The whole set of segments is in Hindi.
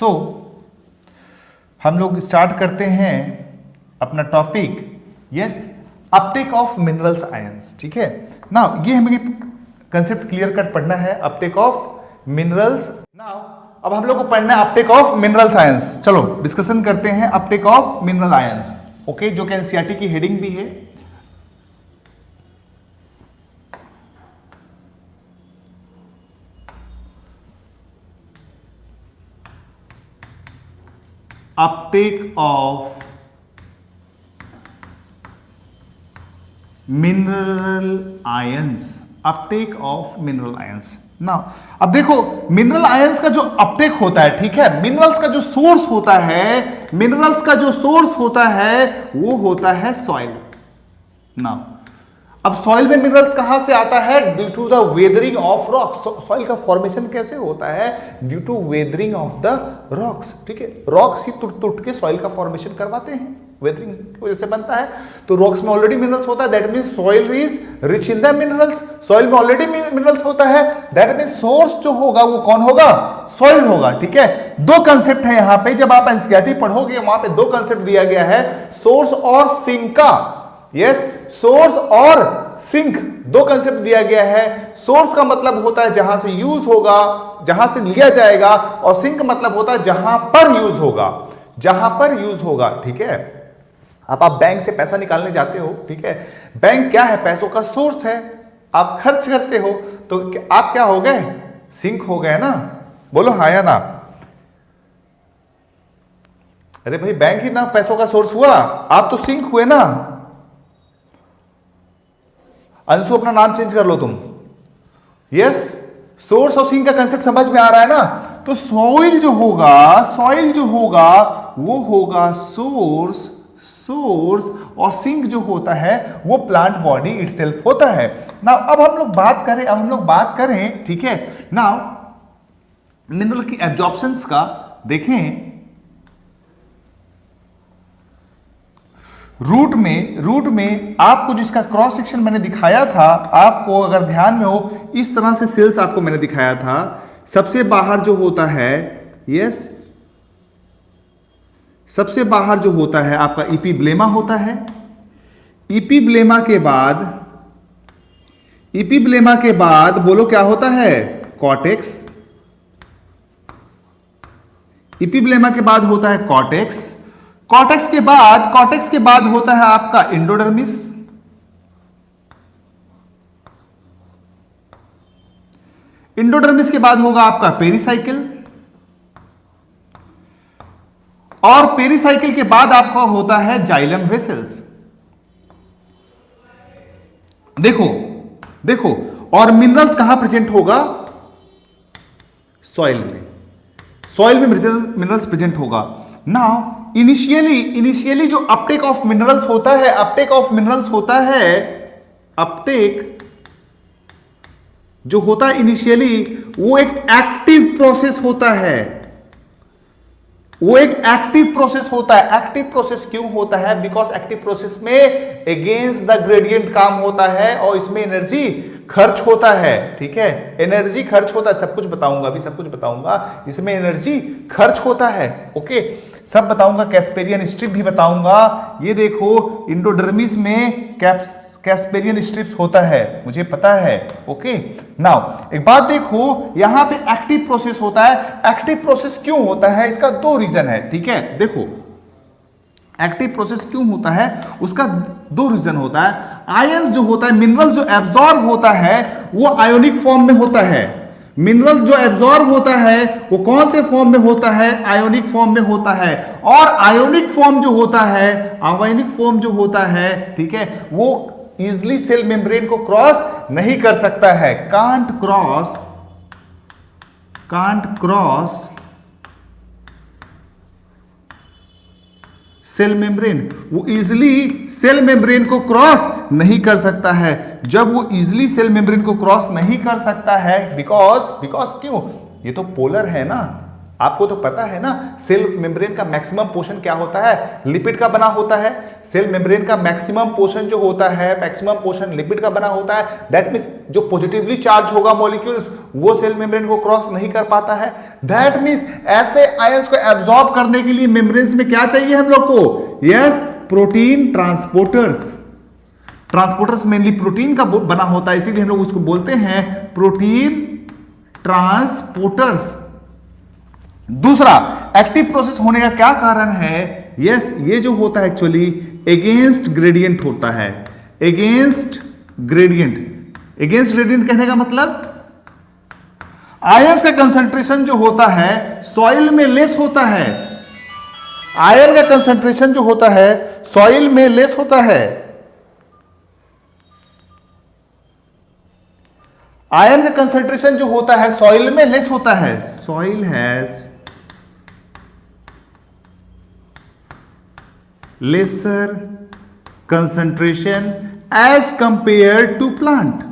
सो हम लोग स्टार्ट करते हैं अपना topic, yes, Uptake of minerals ions. ठीक है नाउ, ये हमें कंसेप्ट क्लियर कट पढ़ना है, अपटेक ऑफ मिनरल्स। नाउ अब हम लोग को पढ़ना है अपटेक ऑफ मिनरल्स आयंस। चलो डिस्कशन करते हैं Uptake of mineral ions, okay, जो कि एनसीईआरटी की हेडिंग भी है। Uptake of mineral ions, Uptake of mineral ions. ना अब देखो, मिनरल आयंस का जो अपटेक होता है, ठीक है, मिनरल्स का जो सोर्स होता है, मिनरल्स का जो सोर्स होता है वो होता है सॉइल। ना अब सॉइल में मिनरल्स कहां से आता है? Due to the weathering of rocks. Soil का फॉर्मेशन कैसे होता है? Due to weathering of the rocks. ठीक है, रॉक्स ही टूट टूट के सॉइल का फॉर्मेशन करवाते हैं, वेदरिंग की वजह से बनता है। तो रॉक्स में ऑलरेडी मिनरल्स होता है, that means soil is rich in the minerals. Soil में ऑलरेडी मिनरल्स होता है, दैट मींस सोर्स जो होगा वो कौन होगा? सॉइल होगा। ठीक है, दो कंसेप्ट है यहां पे, जब आप एनसीईआरटी पढ़ोगे वहां पे दो कंसेप्ट दिया गया है, सोर्स और सिंक का। यस, सोर्स और सिंक दो कंसेप्ट दिया गया है। सोर्स का मतलब होता है जहां से यूज होगा, जहां से लिया जाएगा, और सिंक मतलब होता है जहां पर यूज होगा, जहां पर यूज होगा। ठीक है, अब आप बैंक से पैसा निकालने जाते हो, ठीक है, बैंक क्या है? पैसों का सोर्स है। आप खर्च करते हो तो आप क्या हो गए? सिंक हो गए ना। बोलो हाँ या ना। अरे भाई, बैंक ही ना पैसों का सोर्स हुआ, आप तो सिंक हुए ना। अंशु, अपना नाम चेंज कर लो तुम। यस, सोर्स और सिंक का कंसेप्ट समझ में आ रहा है ना। तो सॉइल जो होगा, सॉइल जो होगा वो होगा सोर्स, सोर्स, और सिंक जो होता है वो प्लांट बॉडी इटसेल्फ होता है। नाउ अब हम लोग बात करें, ठीक है, नाउ मिनरल की एब्जॉर्प्शंस का देखें। रूट में आपको जिसका क्रॉस सेक्शन मैंने दिखाया था, आपको अगर ध्यान में हो, इस तरह से सेल्स आपको मैंने दिखाया था। सबसे बाहर जो होता है, यस, सबसे बाहर जो होता है आपका इपीब्लेमा होता है। इपीब्लेमा के बाद बोलो क्या होता है? कॉर्टेक्स। इपीब्लेमा के बाद होता है कॉर्टेक्स। कॉर्टेक्स के बाद होता है आपका एंडोडर्मिस। एंडोडर्मिस के बाद होगा आपका पेरिसाइकिल, और पेरिसाइकिल के बाद आपका होता है जाइलम वेसल्स। देखो, और मिनरल्स कहां प्रेजेंट होगा? सॉइल में मिनरल्स प्रेजेंट होगा। नाउ इनिशियली जो अपटेक ऑफ मिनरल्स होता है, अपटेक जो होता है इनिशियली, वो एक एक्टिव प्रोसेस होता है। एक्टिव प्रोसेस क्यों होता है? बिकॉज एक्टिव प्रोसेस में अगेंस्ट द ग्रेडियंट काम होता है, और इसमें एनर्जी खर्च होता है। ठीक है, एनर्जी खर्च होता है, सब कुछ बताऊंगा, इसमें एनर्जी खर्च होता है। ओके, सब बताऊंगा, कैस्पेरियन स्ट्रिप भी बताऊंगा। ये देखो, इंडोडर्मिस में कैस्पेरियन स्ट्रिप्स होता है, मुझे पता है। ओके, नाउ एक बात देखो, यहां पे एक्टिव प्रोसेस होता है। एक्टिव प्रोसेस क्यों होता है? इसका दो रीजन है। ठीक है, देखो, एक्टिव प्रोसेस क्यों होता है, उसका दो रीजन होता है। आयंस जो होता है, मिनरल जो एब्जॉर्ब होता है वो आयोनिक फॉर्म में होता है। मिनरल्स जो एब्जॉर्ब होता है वो कौन से फॉर्म में होता है? आयोनिक फॉर्म में होता है। और आयोनिक फॉर्म जो होता है, ठीक है, वो इजिली सेल मेम्ब्रेन को क्रॉस नहीं कर सकता है। कांट क्रॉस सेल मेम्ब्रेन, वो इजिली सेल मेम्ब्रेन को क्रॉस नहीं कर सकता है। जब वो इजिली सेल मेम्ब्रेन को क्रॉस नहीं कर सकता है, बिकॉज क्यों? ये तो पोलर है ना। आपको तो पता है ना सेल मेम्ब्रेन का मैक्सिमम पोर्शन क्या होता है, लिपिड का बना होता है। सेल मेम्ब्रेन का मैक्सिमम पोर्शन जो होता है, मैक्सिमम पोर्शन लिपिड का बना होता है। दैट मींस जो पॉजिटिवली चार्ज होगा मॉलिक्यूल्स वो सेल मेम्ब्रेन को क्रॉस नहीं कर पाता है। दैट मींस ऐसे आयंस को एब्जॉर्ब करने के लिए मेम्ब्रेन्स में क्या चाहिए हम लोग को, yes, protein transporters. Transporters mainly protein का बना होता है, इसीलिए हम लोग उसको बोलते हैं प्रोटीन ट्रांसपोर्टर्स। दूसरा, एक्टिव प्रोसेस होने का क्या कारण है, यस, ये जो होता है एक्चुअली अगेंस्ट ग्रेडियंट होता है। अगेंस्ट ग्रेडियंट, अगेंस्ट ग्रेडियंट कहने का मतलब आयंस का कंसंट्रेशन जो होता है सॉइल में लेस होता है। आयरन का कंसंट्रेशन जो होता है सॉइल में लेस होता है। आयरन का कंसंट्रेशन जो होता है सॉइल में लेस होता है। Soil has lesser concentration as compared to plant,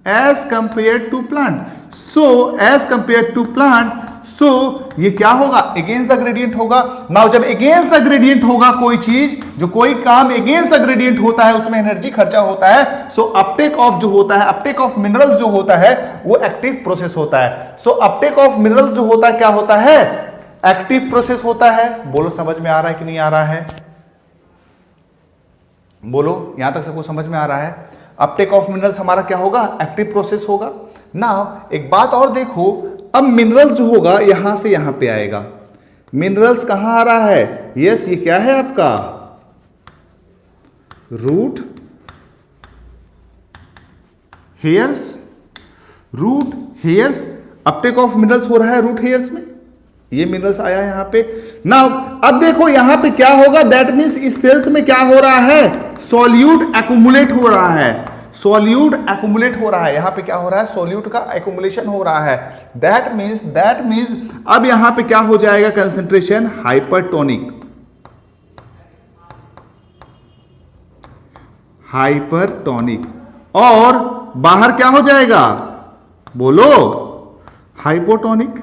as compared to plant, so as compared to plant, so ये क्या होगा, against the gradient होगा। नाउ जब against the gradient होगा कोई चीज, जो कोई काम against the gradient होता है उसमें एनर्जी खर्चा होता है। सो अपटेक ऑफ जो होता है, अपटेक ऑफ मिनरल्स जो होता है वो एक्टिव प्रोसेस होता है। सो अपटेक ऑफ मिनरल्स जो होता है क्या होता है, एक्टिव प्रोसेस होता है। बोलो समझ में आ रहा है कि नहीं आ रहा है, बोलो यहां तक सबको समझ में आ रहा है। अपटेक ऑफ मिनरल्स हमारा क्या होगा, एक्टिव प्रोसेस होगा। नाउ एक बात और देखो, अब मिनरल्स जो होगा यहां से यहां पे आएगा। मिनरल्स कहां आ रहा है, यस, ये क्या है आपका root hairs. Root hairs, uptake of minerals हो रहा है रूट हेयर्स में, ये मिनरल्स आया है यहां पे। नाउ अब देखो यहां पे क्या होगा, दैट मींस इस सेल्स में क्या हो रहा है, सॉल्यूट एक्युमुलेट हो रहा है। सॉल्यूट एक्युमुलेट हो रहा है, यहां पे क्या हो रहा है, सॉल्यूट का एक्युमुलेशन हो रहा है। दैट मींस अब यहां पे क्या हो जाएगा, कंसंट्रेशन हाइपरटोनिक, हाइपरटोनिक, और बाहर क्या हो जाएगा, बोलो हाइपोटोनिक।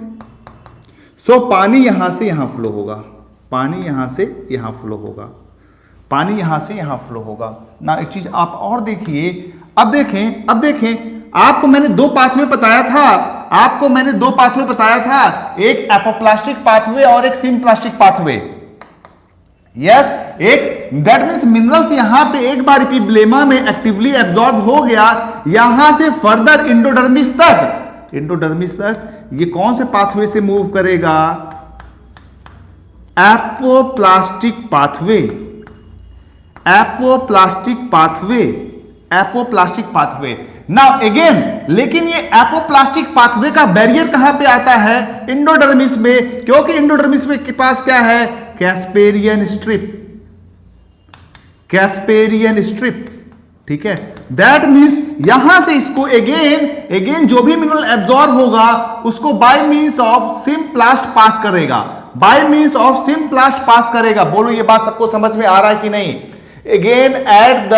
सो पानी यहां से यहां फ्लो होगा, पानी यहां से यहां फ्लो होगा, पानी यहां से यहां फ्लो होगा ना। एक चीज आप और देखिए, अब देखें आपको मैंने दो पाथवे बताया था, आपको मैंने दो पाथवे बताया था, एक एपोप्लास्टिक पाथवे और एक सिम्प्लास्टिक पाथवे। यस, एक दैट मींस मिनरल्स यहां पे एक बार एपिब्लेमा में एक्टिवली एब्जॉर्ब हो गया, यहां से फर्दर इंडोडर्मिस तक, इंडोडर्मिस तक ये कौन से पाथवे से मूव करेगा, apoplastic pathway, apoplastic pathway, apoplastic pathway. Now again, लेकिन ये एपोप्लास्टिक पाथवे का बैरियर कहां पे आता है, इंडोडर्मिस में, क्योंकि इंडोडर्मिस में के पास क्या है, कैस्पेरियन स्ट्रिप, कैस्पेरियन स्ट्रिप, ठीक है। दैट मींस यहां से इसको अगेन जो भी मिनरल एब्जॉर्ब होगा उसको बाय मींस ऑफ सिम्प्लास्ट पास करेगा, बाय मींस ऑफ सिम्प्लास्ट पास करेगा। बोलो ये बात सबको समझ में आ रहा है कि नहीं। Again at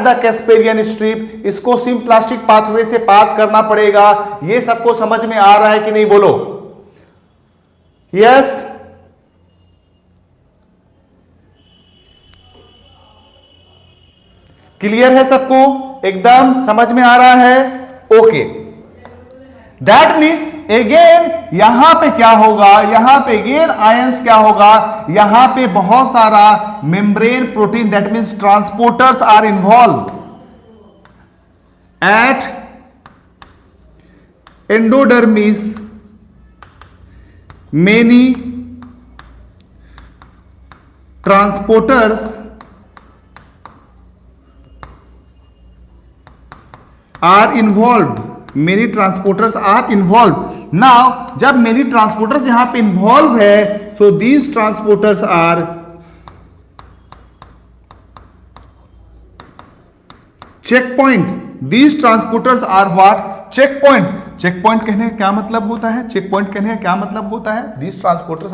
the Casparian strip इसको सिम्प्लास्टिक पाथवे से पास करना पड़ेगा। ये सबको समझ में आ रहा है कि नहीं, बोलो यस। क्लियर है सबको, एकदम समझ में आ रहा है, ओके। दैट मींस अगेन यहां पे क्या होगा, यहां पे अगेन आयंस क्या होगा, यहां पे बहुत सारा membrane protein, that means transporters are involved at endodermis, many transporters are involved, many transporters are involved. Now जब मेनी ट्रांसपोर्टर्स यहां पे इन्वॉल्व है, so these transporters are check point, these transporters are what, check point. Check point कहने का क्या मतलब होता है, चेक पॉइंट कहने का क्या मतलब होता है, these transporters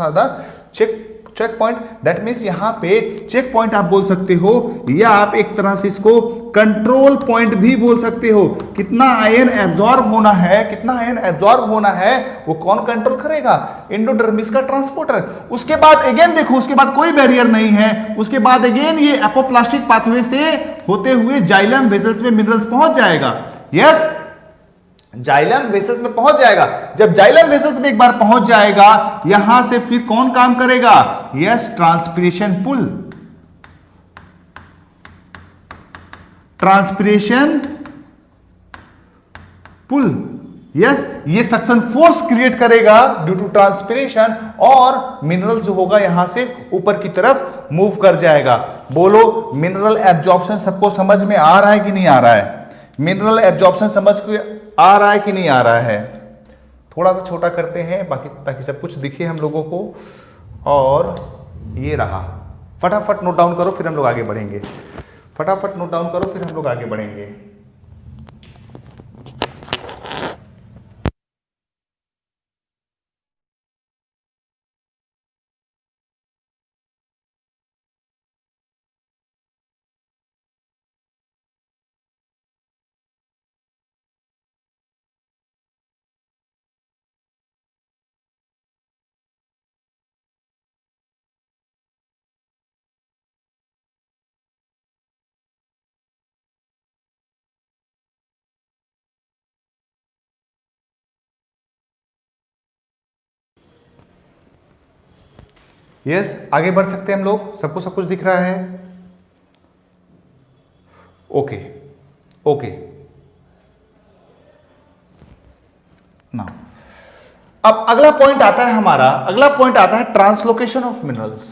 are the check check point, that means यहां पे चेक पॉइंट आप बोल सकते हो, या आप एक तरह से इसको कंट्रोल पॉइंट भी बोल सकते हो। कितना आयन एब्जॉर्ब होना है, कितना आयन एब्जॉर्ब होना है, वो कौन कंट्रोल करेगा? एंडोडर्मिस का ट्रांसपोर्टर। उसके बाद अगेन देखो, उसके बाद कोई बैरियर नहीं है, उसके बाद अगेन ये एपोप्लास्टिक पाथवे से होते हुए जाइलम वेसल्स में मिनरल्स पहुंच जाएगा। यस, जाइलम वेसल्स में पहुंच जाएगा। जब जाइलम वेसल्स में एक बार पहुंच जाएगा, यहां से फिर कौन काम करेगा? Yes, transpiration pull, transpiration pull. Yes, ये सक्शन फोर्स क्रिएट करेगा ड्यू टू ट्रांसपिरेशन, और मिनरल जो होगा यहां से ऊपर की तरफ मूव कर जाएगा। बोलो, मिनरल एब्जॉर्प्शन सबको समझ में आ रहा है कि नहीं आ रहा है? मिनरल एब्जॉर्प्शन समझ आ रहा है कि नहीं आ रहा है? थोड़ा सा छोटा करते हैं बाकी, ताकि सब कुछ दिखे हम लोगों को। और ये रहा, फटाफट नोट डाउन करो फिर हम लोग आगे बढ़ेंगे। फटाफट नोट डाउन करो फिर हम लोग आगे बढ़ेंगे। यस, आगे बढ़ सकते हैं हम लोग। सबको सब कुछ दिख रहा है? Okay okay. ना अब अगला पॉइंट आता है हमारा, अगला पॉइंट आता है ट्रांसलोकेशन ऑफ मिनरल्स।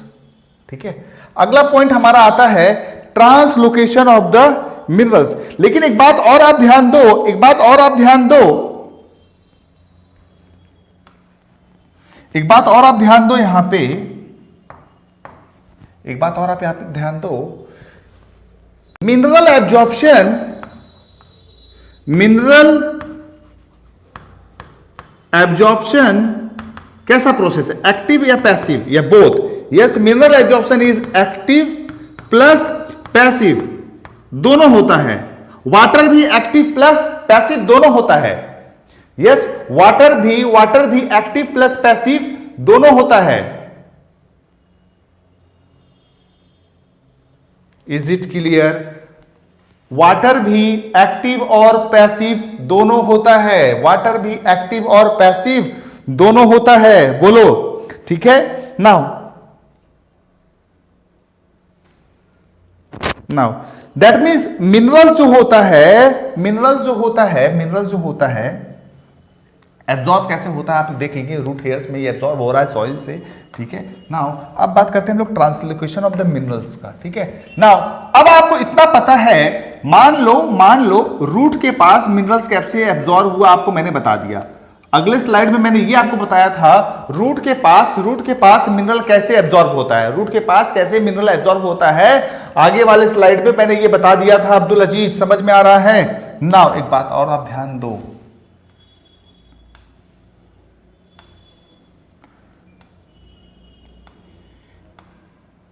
ठीक है, अगला पॉइंट हमारा आता है ट्रांसलोकेशन ऑफ द मिनरल्स। लेकिन एक बात और आप ध्यान दो, एक बात और आप ध्यान दो, एक बात और आप ध्यान दो यहां पे, एक बात और आप यहां पे ध्यान दो। मिनरल एब्जॉर्प्शन, मिनरल एब्जॉर्प्शन कैसा प्रोसेस है? एक्टिव या पैसिव या both? Yes, mineral absorption is active plus passive, दोनों होता है। वाटर भी एक्टिव प्लस पैसिव दोनों होता है। यस, वाटर भी एक्टिव प्लस पैसिव दोनों होता है। Is it clear? वाटर भी एक्टिव और पैसिव दोनों होता है, वाटर भी एक्टिव और पैसिव दोनों होता है। बोलो, ठीक है। नाउ दैट मीन्स मिनरल जो होता है, मिनरल जो होता है, मिनरल जो होता है एब्जॉर्ब कैसे होता है आप देख लीजिए। रूट हेयर्स में ये एब्जॉर्ब हो रहा है सॉइल से। ठीक है, नाउ अब बात करते हैं हम लोग ट्रांसलोकेशन ऑफ द मिनरल्स का। ठीक है, नाउ अब आपको इतना पता है, मान लो रूट के पास मिनरल्स कैसे एब्जॉर्ब हुआ, आपको मैंने बता दिया। अगले स्लाइड में मैंने ये आपको बताया था रूट के पास मिनरल कैसे एब्जॉर्ब होता है, रूट के पास कैसे मिनरल एब्जॉर्ब होता है। आगे वाले स्लाइड में मैंने ये बता दिया था। अब्दुल अजीज, समझ में आ रहा है? नाउ एक बात और आप ध्यान दो,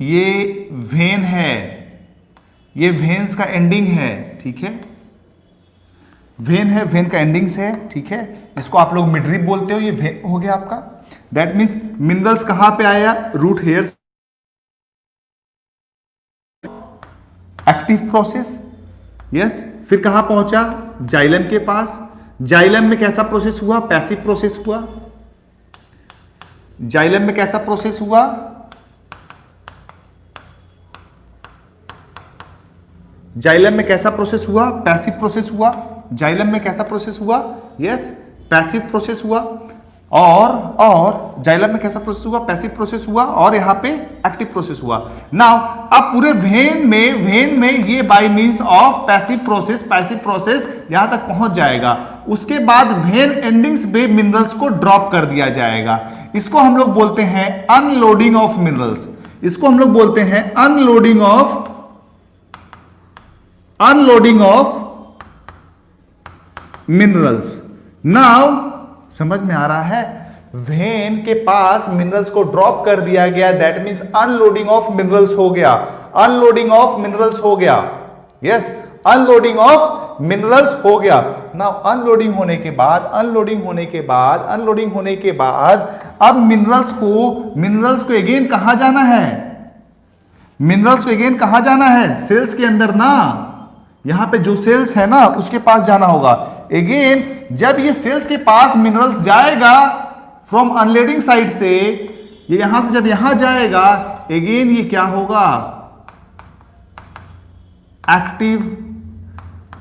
ये वेन है, ये वेन्स का एंडिंग है। ठीक है, वेन है, वेन का एंडिंग्स है। ठीक है, इसको आप लोग मिडरिप बोलते हो, ये वेन हो गया आपका। दैट मीन्स मिनरल्स कहां पे आया? Root hairs, active process. Yes, फिर कहां पहुंचा? जाइलम के पास। जाइलम में कैसा प्रोसेस हुआ? पैसिव प्रोसेस हुआ। जाइलम में कैसा प्रोसेस हुआ? जाइलम में कैसा प्रोसेस हुआ? पैसिव प्रोसेस हुआ। जाइलम में कैसा प्रोसेस हुआ? यस, पैसिव प्रोसेस हुआ। और जाइलम में कैसा प्रोसेस हुआ? पैसिव प्रोसेस हुआ। और यहां पे एक्टिव प्रोसेस हुआ। नाउ अब पूरे वेन में ये by means of passive process यहां तक पहुंच जाएगा। उसके बाद वेन एंडिंग्स पे मिनरल्स को ड्रॉप कर दिया जाएगा। इसको हम लोग बोलते हैं अनलोडिंग ऑफ मिनरल्स। इसको हम लोग बोलते हैं अनलोडिंग ऑफ मिनरल्स। नाउ समझ में आ रहा है? वेन के पास मिनरल्स को ड्रॉप कर दिया गया, that means unloading of minerals हो गया, अनलोडिंग ऑफ मिनरल्स हो गया, यस, अनलोडिंग ऑफ मिनरल्स हो गया। नाउ अनलोडिंग होने के बाद, अनलोडिंग होने के बाद, अनलोडिंग होने के बाद अब मिनरल्स को अगेन कहां जाना है? मिनरल्स को अगेन कहां जाना है? सेल्स के अंदर ना, यहां पे जो सेल्स है ना उसके पास जाना होगा। अगेन जब ये सेल्स के पास मिनरल्स जाएगा फ्रॉम अनलोडिंग साइड से, ये यहां से जब यहां जाएगा, अगेन ये क्या होगा? Active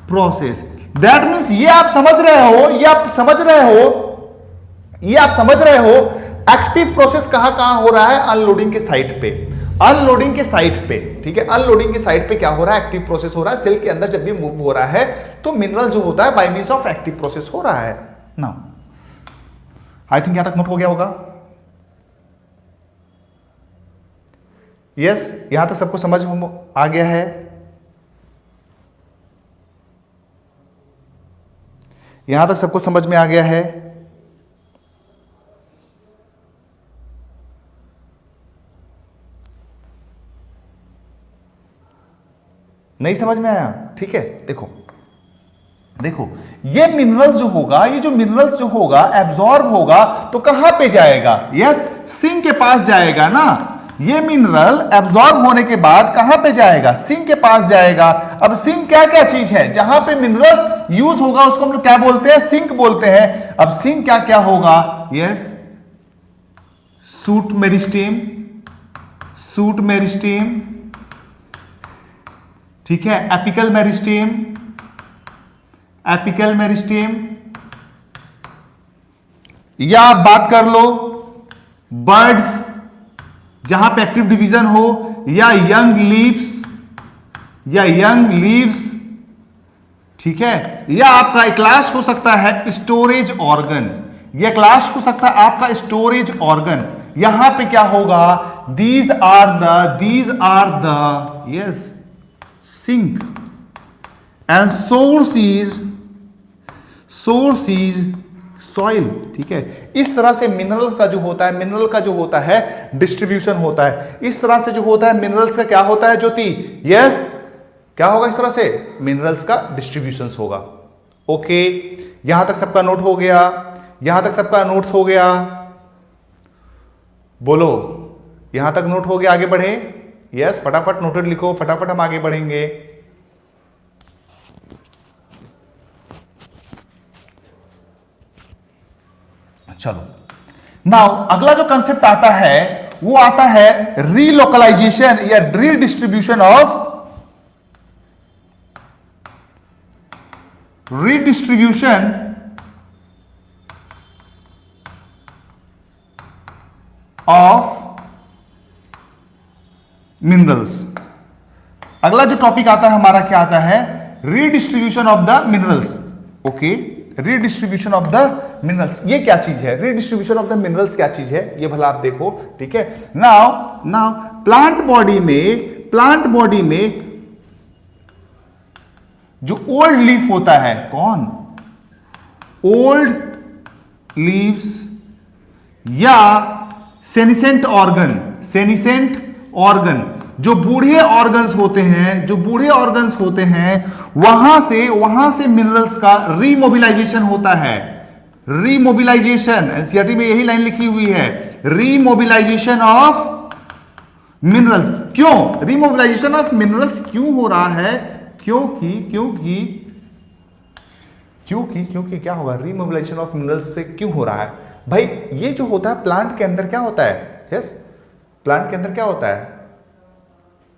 process. दैट मींस ये आप समझ रहे हो, ये आप समझ रहे हो, ये आप समझ रहे हो एक्टिव प्रोसेस कहां कहां हो रहा है? अनलोडिंग के साइड पे, अनलोडिंग के साइड पे, ठीक है, अनलोडिंग के साइड पे क्या हो रहा है? एक्टिव प्रोसेस हो रहा है। सेल के अंदर जब भी मूव हो रहा है तो मिनरल जो होता है by means of active process हो रहा है ना। आई थिंक यहां तक नोट हो गया होगा। यस, यहां तक सबको समझ आ गया है? यहां तक सबको समझ में आ गया है? नहीं समझ में आया? ठीक है, देखो देखो, ये मिनरल्स जो होगा, ये जो मिनरल्स जो होगा एब्जॉर्ब होगा तो कहां पे जाएगा? यस, सिंक के पास जाएगा ना। ये मिनरल एब्जॉर्ब होने के बाद कहां पे जाएगा? सिंक के पास जाएगा। अब सिंक क्या क्या चीज है? जहां पे मिनरल्स यूज होगा उसको हम लोग क्या बोलते हैं? सिंक बोलते हैं। अब सिंक क्या क्या होगा? Yes, suit meristem, suit meristem, ठीक है, एपिकल मेरिस्टेम, एपिकल मेरिस्टेम, या आप बात कर लो बर्ड्स जहां पे एक्टिव डिवीजन हो, या यंग लीव्स, या यंग लीव्स, ठीक है, या आपका एक लास्ट हो सकता है स्टोरेज ऑर्गन, या एक लास्ट हो सकता है आपका स्टोरेज ऑर्गन। यहां पे क्या होगा? These are the yes sink and source is soil, ठीक है। इस तरह से मिनरल का जो होता है, मिनरल का जो होता है डिस्ट्रीब्यूशन होता है। इस तरह से जो होता है मिनरल्स का क्या होता है ज्योति? यस, क्या होगा? इस तरह से मिनरल्स का डिस्ट्रीब्यूशन होगा। ओके, यहां तक सबका नोट हो गया? यहां तक सबका नोट्स हो गया? बोलो, यहां तक नोट हो गया? आगे बढ़े? यस, फटाफट नोटेड लिखो, फटाफट हम आगे बढ़ेंगे। चलो, नाउ अगला जो कंसेप्ट आता है वो आता है रीलोकलाइजेशन या रीडिस्ट्रीब्यूशन ऑफ मिनरल्स। अगला जो टॉपिक आता है हमारा क्या आता है? Redistribution of the minerals. Okay, redistribution of the minerals, ये क्या चीज है? रीडिस्ट्रीब्यूशन ऑफ द मिनरल्स क्या चीज है? ये भला आप देखो, ठीक है। नाउ प्लांट बॉडी में जो ओल्ड लीफ होता है, कौन? ओल्ड लीव्स या सेनिसेंट ऑर्गन, जो बूढ़े ऑर्गन्स होते हैं, वहां से मिनरल्स का रीमोबिलाइजेशन होता है। रीमोबिलाइजेशन, एनसीईआरटी में यही लाइन लिखी हुई है, रीमोबिलाइजेशन ऑफ मिनरल्स। क्यों रीमोबिलाइजेशन ऑफ मिनरल्स क्यों हो रहा है? क्योंकि क्या होगा? रीमोबिलाइजेशन ऑफ मिनरल्स से क्यों हो रहा है भाई? ये जो होता है प्लांट के अंदर क्या होता है? यस, प्लांट के अंदर क्या होता है?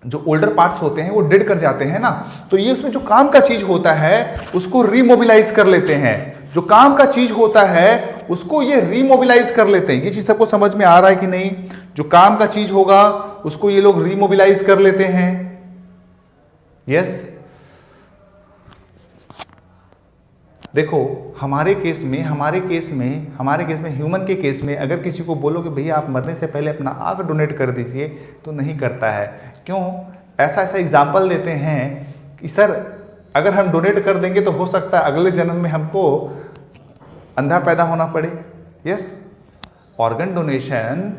जो ओल्डर पार्ट्स होते हैं वो डेड कर जाते हैं ना, तो ये उसमें जो काम का चीज होता है उसको रीमोबिलाइज कर लेते हैं। जो काम का चीज होता है उसको ये रीमोबिलाइज कर लेते हैं। ये चीज सबको समझ में आ रहा है कि नहीं? जो काम का चीज होगा उसको ये लोग रीमोबिलाइज कर लेते हैं। यस, देखो हमारे केस में ह्यूमन के केस में अगर किसी को बोलो कि भैया आप मरने से पहले अपना आंख डोनेट कर दीजिए तो नहीं करता है। क्यों? ऐसा एग्जाम्पल देते हैं कि सर अगर हम डोनेट कर देंगे तो हो सकता है अगले जन्म में हमको अंधा पैदा होना पड़े। यस, ऑर्गन डोनेशन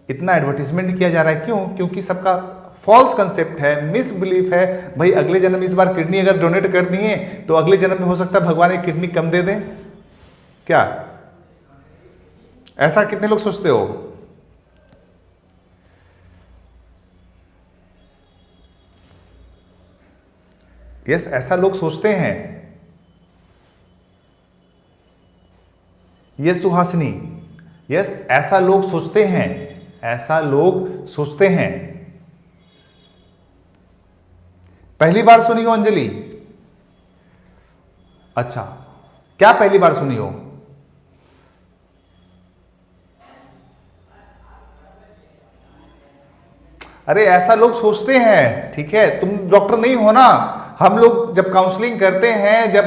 इतना एडवर्टीजमेंट किया जा रहा है, क्यों? क्योंकि सबका फॉल्स कंसेप्ट है, मिसबिलीफ है, भाई अगले जन्म इस बार किडनी अगर डोनेट कर दिए तो अगले जन्म में हो सकता है भगवान एक किडनी कम दे दें। क्या ऐसा कितने लोग सोचते हो? यस, ऐसा लोग सोचते हैं। यस सुहासिनी, यस ऐसा लोग सोचते हैं, ऐसा लोग सोचते हैं। पहली बार सुनी हो अंजलि? अच्छा, क्या पहली बार सुनी हो? अरे ऐसा लोग सोचते हैं, ठीक है, तुम डॉक्टर नहीं हो ना। हम लोग जब काउंसलिंग करते हैं, जब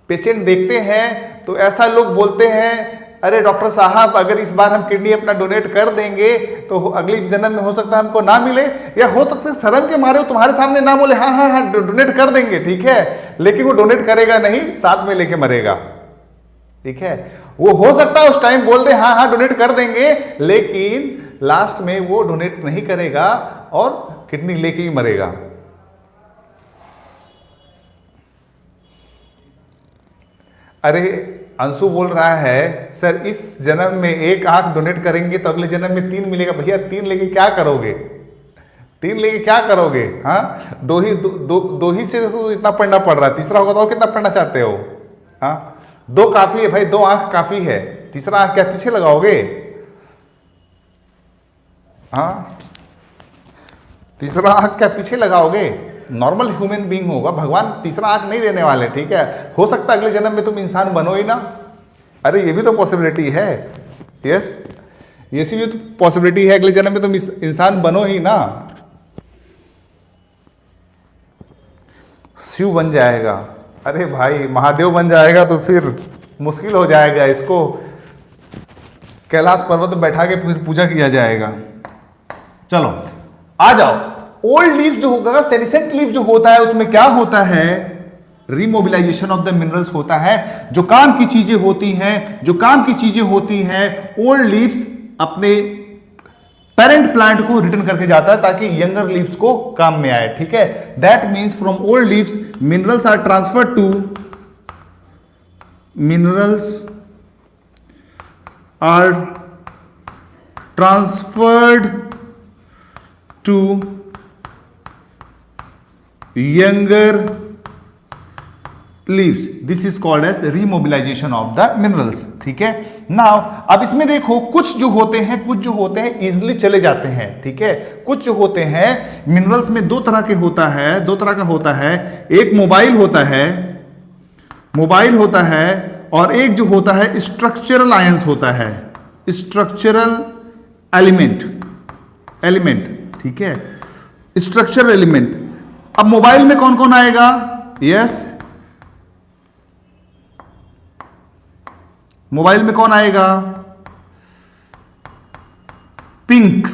पेशेंट देखते हैं तो ऐसा लोग बोलते हैं, अरे डॉक्टर साहब अगर इस बार हम किडनी अपना डोनेट कर देंगे तो अगली जन्म में हो सकता है हमको ना मिले, या हो सकता है शर्म के मारे वो तुम्हारे सामने ना बोले हाँ हाँ हाँ डोनेट कर देंगे, ठीक है, लेकिन वो डोनेट करेगा नहीं, साथ में लेके मरेगा, ठीक है। वो हो सकता है उस टाइम बोल दे हाँ हाँ डोनेट कर देंगे, लेकिन लास्ट में वो डोनेट नहीं करेगा और किडनी लेके ही मरेगा। अरे अंशु बोल रहा है सर इस जन्म में एक आंख डोनेट करेंगे तो अगले जन्म में 3 मिलेगा। भैया 3 लेके क्या करोगे? 3 लेके क्या करोगे? हाँ, दो ही से तो इतना पढ़ना पड़ रहा है, तीसरा होगा तो और कितना पढ़ना चाहते हो? हाँ, 2 काफी है भाई, 2 आंख काफी है, तीसरा आंख क्या पीछे लगाओगे? हाँ, तीसरा आंख क्या पीछे लगाओगे? नॉर्मल ह्यूमन बीइंग होगा, भगवान तीसरा आंख नहीं देने वाले, ठीक है। हो सकता है अगले जन्म में तुम इंसान बनो ही ना। अरे ये भी तो पॉसिबिलिटी है, यस, ये भी तो पॉसिबिलिटी है, अगले जन्म में तुम इंसान बनो ही ना। शिव बन जाएगा, अरे भाई महादेव बन जाएगा तो फिर मुश्किल हो जाएगा, इसको कैलाश पर्वत में बैठा के फिर पूजा किया जाएगा। चलो आ जाओ। ओल्ड लीफ जो होगा, सेलिसेंट लीफ जो होता है, उसमें क्या होता है? रिमोबिलाइजेशन ऑफ द मिनरल्स होता है। जो काम की चीजें होती हैं, जो काम की चीजें होती हैं, ओल्ड लीव्स अपने पेरेंट प्लांट को रिटर्न करके जाता है ताकि यंगर लीव्स को काम में आए, ठीक है। That means from old leaves minerals are transferred to minerals are transferred to younger leaves. This is called as remobilization of the minerals, ठीक है। नाउ अब इसमें देखो, कुछ जो होते हैं इजिली चले जाते हैं, ठीक है। कुछ जो होते हैं मिनरल्स में 2 तरह के होता है, 2 तरह का होता है। एक मोबाइल होता है और एक जो होता है स्ट्रक्चरल आयंस होता है, स्ट्रक्चरल एलिमेंट, ठीक है, स्ट्रक्चरल एलिमेंट। अब मोबाइल में कौन कौन आएगा? यस, मोबाइल में कौन आएगा? पिंक्स,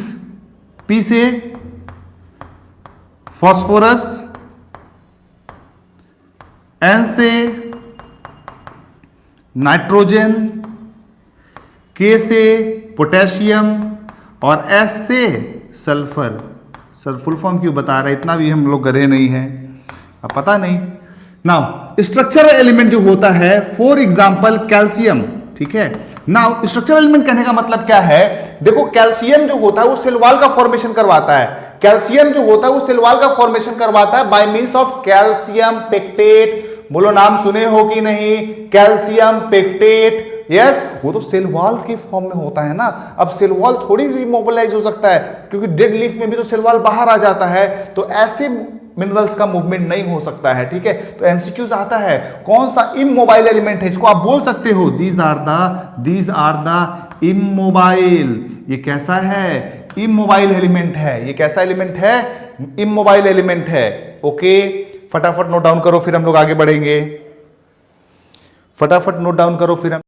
पी से फॉस्फोरस, एन से नाइट्रोजन, के से पोटेशियम और एस से सल्फर। सर फुल फॉर्म क्यों बता रहे, इतना भी हम लोग गधे नहीं हैं, अब पता नहीं। नाउ स्ट्रक्चरल एलिमेंट जो होता है, फॉर एग्जांपल कैल्शियम, ठीक है। नाउ स्ट्रक्चरल एलिमेंट कहने का मतलब क्या है? देखो कैल्शियम जो होता है वो सेल वॉल का फॉर्मेशन करवाता है। कैल्शियम जो होता है वो सेल वॉल का फॉर्मेशन करवाता है by means of calcium pectate. बोलो नाम सुने हो कि नहीं? कैल्शियम पेक्टेट, यस, वो तो सेल वॉल के फॉर्म में होता है ना। अब सेल वॉल थोड़ी रिमोबिलाइज हो सकता है क्योंकि डेड लीफ में भी तो सेल वॉल बाहर आ जाता है, तो ऐसे मिनरल्स का मूवमेंट नहीं हो सकता है, ठीक है। तो एमसीक्यूज आता है, कौन सा इमोबाइल एलिमेंट है, इसको आप बोल सकते हो दीज आर द इमोबाइल। ये कैसा है? इमोबाइल एलिमेंट है। ये कैसा एलिमेंट है? इमोबाइल एलिमेंट है। ओके, फटाफट नोट डाउन करो फिर हम लोग आगे बढ़ेंगे। फटाफट नोट डाउन करो फिर हम